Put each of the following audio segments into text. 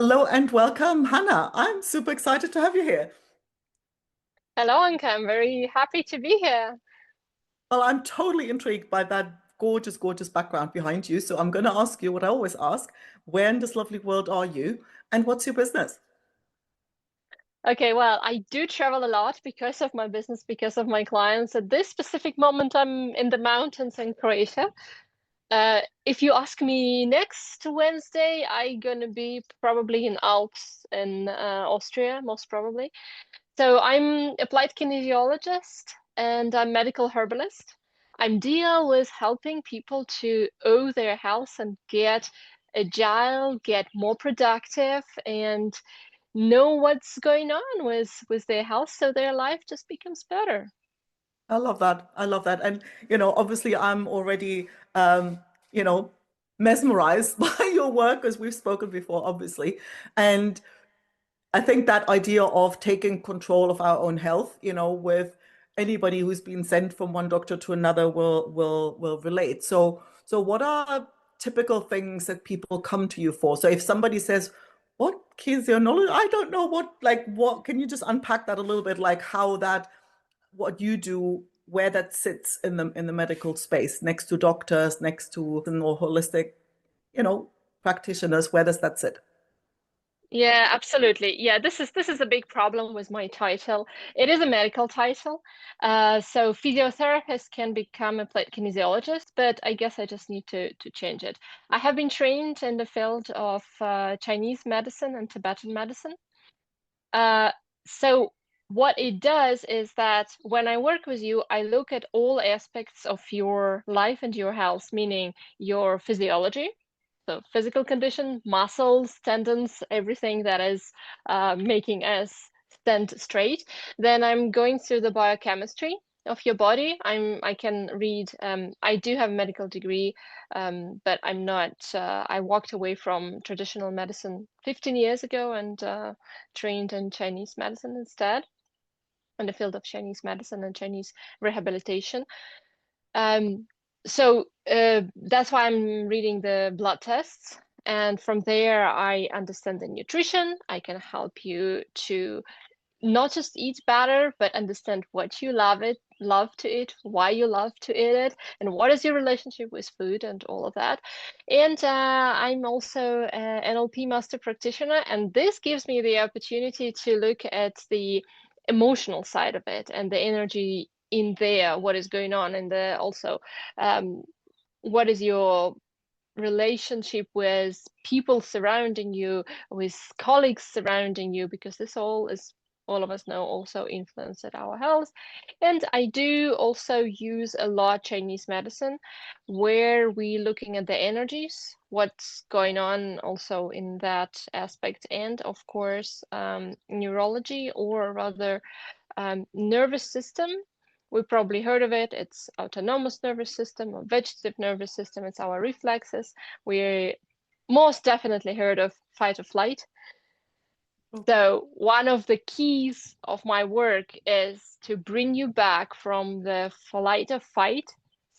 Hello and welcome, Hannah. I'm super excited to have you here. Hello, Anka. I'm very happy to be here. Well, I'm totally intrigued by that gorgeous, gorgeous background behind you. So I'm going to ask you what I always ask. Where in this lovely world are you? And what's your business? Okay, well, I do travel a lot because of my business, because of my clients. At this specific moment, I'm in the mountains in Croatia. If you ask me next Wednesday, I'm gonna be probably in Alps in Austria, most probably. So I'm applied kinesiologist and I'm medical herbalist. I'm deal with helping people to owe their health and get agile, get more productive, and know what's going on with their health so their life just becomes better. I love that. I love that. And, obviously I'm already, um, you know, mesmerized by your work as we've spoken before, obviously. And I think that idea of taking control of our own health, with anybody who's been sent from one doctor to another will relate. So what are typical things that people come to you for? So if somebody says, "What kinesiology? I don't know what can you just unpack that a little bit, like how that what you do, where that sits in the medical space, next to doctors, next to the more holistic, you know, practitioners, where does that sit?" Yeah, absolutely. Yeah, this is a big problem with my title. It is a medical title. So physiotherapist can become a kinesiologist, but I guess I just need to change it. I have been trained in the field of Chinese medicine and Tibetan medicine. Uh, so what it does is that when I work with you, I look at all aspects of your life and your health, meaning your physiology, so physical condition, muscles, tendons, everything that is making us stand straight. Then I'm going through the biochemistry of your body. I can read. I do have a medical degree, but I'm not. I walked away from traditional medicine 15 years ago and trained in Chinese medicine instead, in the field of Chinese medicine and Chinese rehabilitation. Um, so that's why I'm reading the blood tests. And from there, I understand the nutrition. I can help you to not just eat better, but understand what you love to eat, why you love to eat it, and what is your relationship with food and all of that. And I'm also an NLP master practitioner, and this gives me the opportunity to look at the emotional side of it and the energy in there, what is going on, and the also um, what is your relationship with people surrounding you, with colleagues surrounding you, because this all is, all of us know, also influence at our health. And I do also use a lot Chinese medicine, where we looking at the energies, what's going on also in that aspect, and of course neurology, or rather nervous system. We probably heard of it. It's autonomous nervous system or vegetative nervous system. It's our reflexes. We most definitely heard of fight or flight. So one of the keys of my work is to bring you back from the flight or fight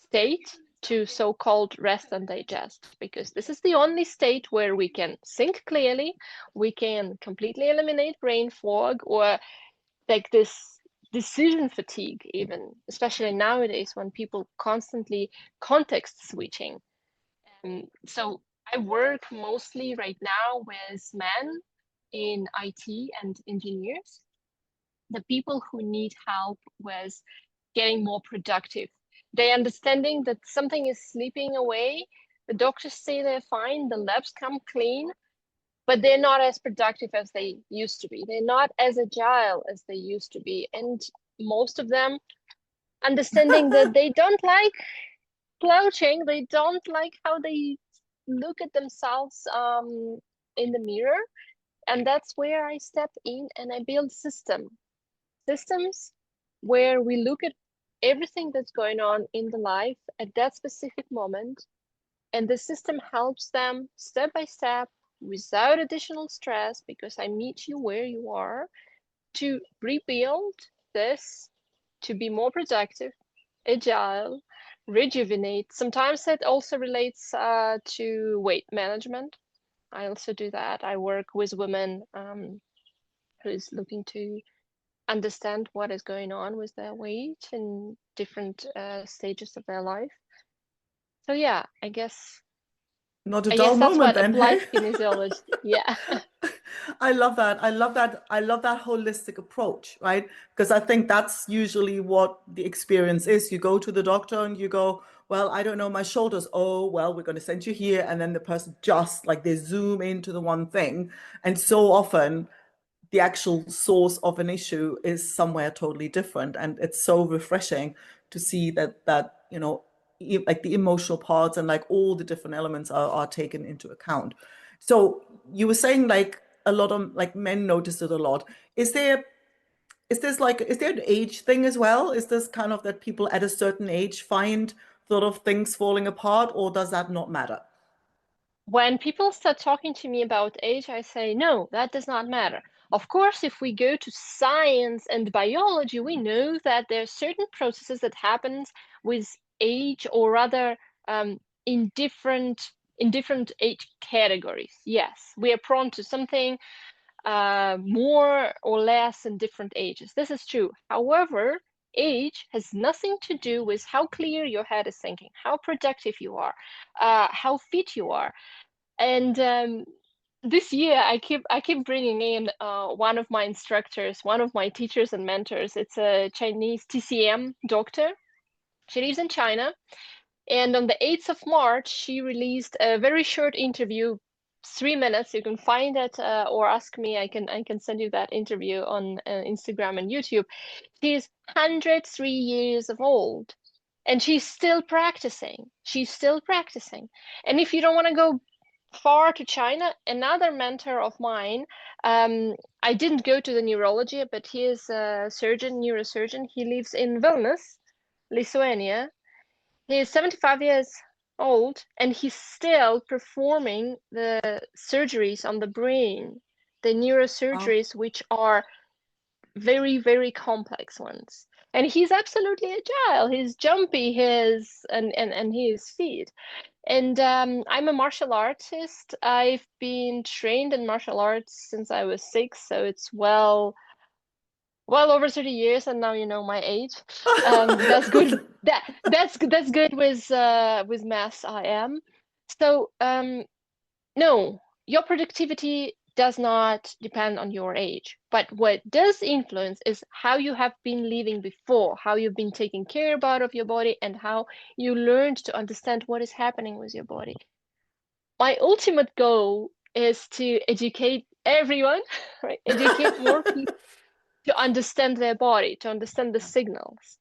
state to so-called rest and digest, because this is the only state where we can think clearly, we can completely eliminate brain fog, or like this decision fatigue, even especially nowadays when people constantly context switching. So I work mostly right now with men in IT and engineers, the people who need help with getting more productive. They understanding that something is slipping away. The doctors say they're fine, the labs come clean, but they're not as productive as they used to be. They're not as agile as they used to be. And most of them understanding that they don't like slouching, they don't like how they look at themselves in the mirror. And that's where I step in and I build systems where we look at everything that's going on in the life at that specific moment, and the system helps them step by step without additional stress, because I meet you where you are, to rebuild this, to be more productive, agile, rejuvenate. Sometimes that also relates to weight management. I also do that. I work with women who's looking to understand what is going on with their weight in different stages of their life. So yeah, Not a I dull guess that's moment what then, hey? applied kinesiology. Yeah. I love that. I love that. I love that holistic approach, right? Because I think that's usually what the experience is. You go to the doctor and you go, well, I don't know my shoulders. Oh, well, we're going to send you here. And then the person just like they zoom into the one thing. And so often the actual source of an issue is somewhere totally different. And it's so refreshing to see that like the emotional parts and like all the different elements are taken into account. So you were saying like a lot of like men notice it a lot. Is there an age thing as well? Is this kind of that people at a certain age find sort of things falling apart, or does that not matter? When people start talking to me about age, I say, no, that does not matter. Of course, if we go to science and biology, we know that there are certain processes that happens with age, or rather, in different age categories. Yes, we are prone to something more or less in different ages. This is true. However, age has nothing to do with how clear your head is thinking, how productive you are, how fit you are. And this year, I keep bringing in one of my instructors, one of my teachers and mentors. It's a Chinese TCM doctor. She lives in China, and on the 8th of March, she released a very short interview, 3 minutes. You can find it or ask me. I can send you that interview on Instagram and YouTube. She's 103 years of old, and she's still practicing. She's still practicing. And if you don't want to go far to China, another mentor of mine, I didn't go to the neurology, but he is a surgeon, neurosurgeon. He lives in Vilnius, Lithuania. He is 75 years old, and he's still performing the surgeries on the brain, the Wow. neurosurgeries, which are very, very complex ones. And he's absolutely agile. He's jumpy. And he is fit. And I'm a martial artist. I've been trained in martial arts since I was 6, so it's well over 30 years, and now you know my age. That's good. That's good with maths. I am. So no, your productivity does not depend on your age, but what does influence is how you have been living before, how you've been taking care about of your body, and how you learned to understand what is happening with your body. My ultimate goal is to educate everyone, right? Educate more people to understand their body, to understand the signals,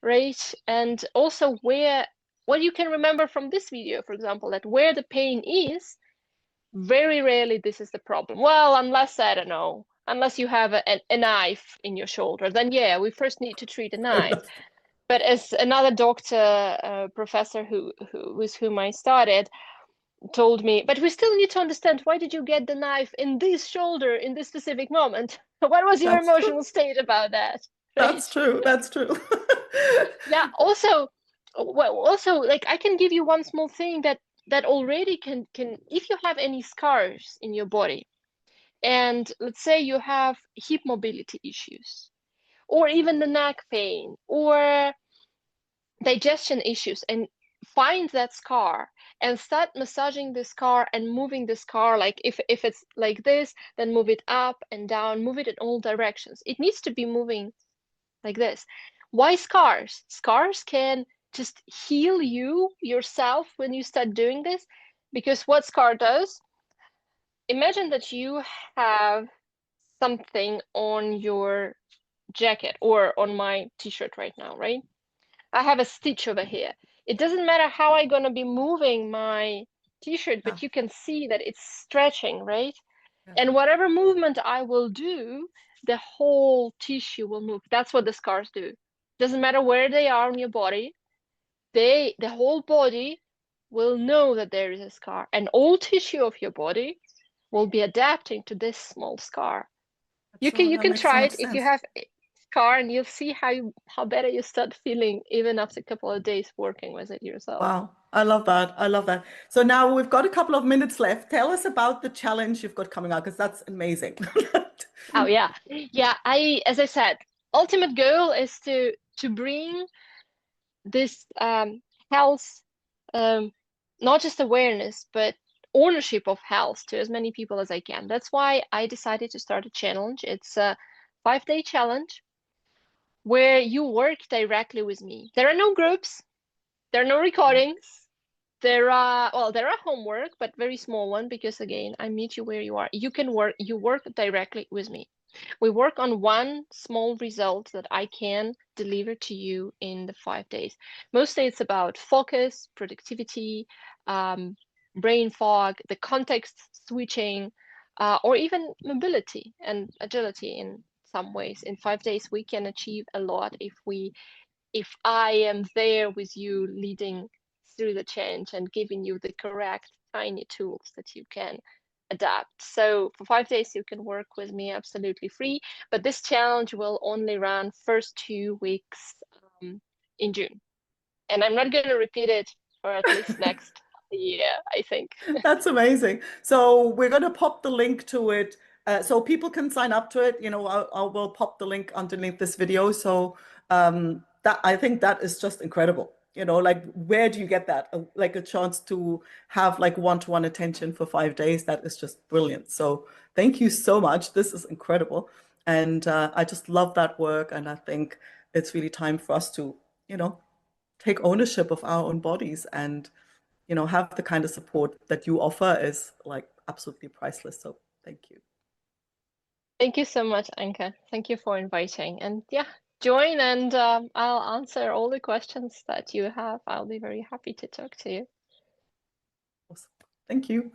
right? And also what you can remember from this video, for example, that where the pain is, very rarely this is the problem. Well, unless, I don't know, unless you have a knife in your shoulder, then yeah, we first need to treat a knife. But as another doctor, professor with whom I studied, told me, but we still need to understand, why did you get the knife in this shoulder in this specific moment? What was your That's true. emotional state about that? That's Right? true. That's true. Yeah. Also, well, also, like, I can give you one small thing that already can, if you have any scars in your body, and let's say you have hip mobility issues, or even the neck pain, or digestion issues, and find that scar and start massaging this scar and moving this scar, like if it's like this, then move it up and down, move it in all directions. It needs to be moving like this. Why scars? Scars can just heal you yourself when you start doing this, because what scar does, imagine that you have something on your jacket or on my t-shirt right now, right? I have a stitch over here. It doesn't matter how I'm gonna be moving my t-shirt, Yeah, but you can see that it's stretching, right? yeah, And whatever movement I will do, the whole tissue will move. That's what the scars do. Doesn't matter where they are on your body, the whole body will know that there is a scar, and all tissue of your body will be adapting to this small scar. You can you that can makes so try much it if you sense. have a scar, and you'll see how better you start feeling even after a couple of days working with it yourself. Wow. I love that. I love that. So now we've got a couple of minutes left. Tell us about the challenge you've got coming up because that's amazing. Oh yeah. Yeah, as I said, ultimate goal is to bring this health, um, not just awareness, but ownership of health to as many people as I can. That's why I decided to start a challenge. It's a 5-day challenge where you work directly with me. There are no groups, there are no recordings. There are homework, but very small one because again, I meet you where you are. You work directly with me. We work on one small result that I can deliver to you in the 5 days. Mostly it's about focus, productivity, brain fog, the context switching, or even mobility and agility in some ways. In 5 days, we can achieve a lot if I am there with you leading through the change and giving you the correct tiny tools that you can adapt. So for 5 days, you can work with me absolutely free, but this challenge will only run first 2 weeks in June. And I'm not going to repeat it for at least next year, I think. That's amazing. So we're going to pop the link to it so people can sign up to it. I will pop the link underneath this video. So that I think that is just incredible. Like where do you get that? Like a chance to have like one-to-one attention for 5 days. That is just brilliant. So thank you so much. This is incredible. And I just love that work. And I think it's really time for us to, you know, take ownership of our own bodies and have the kind of support that you offer is like absolutely priceless. So thank you. Thank you so much, Anka. Thank you for inviting. And yeah, join and I'll answer all the questions that you have. I'll be very happy to talk to you. Awesome. Thank you.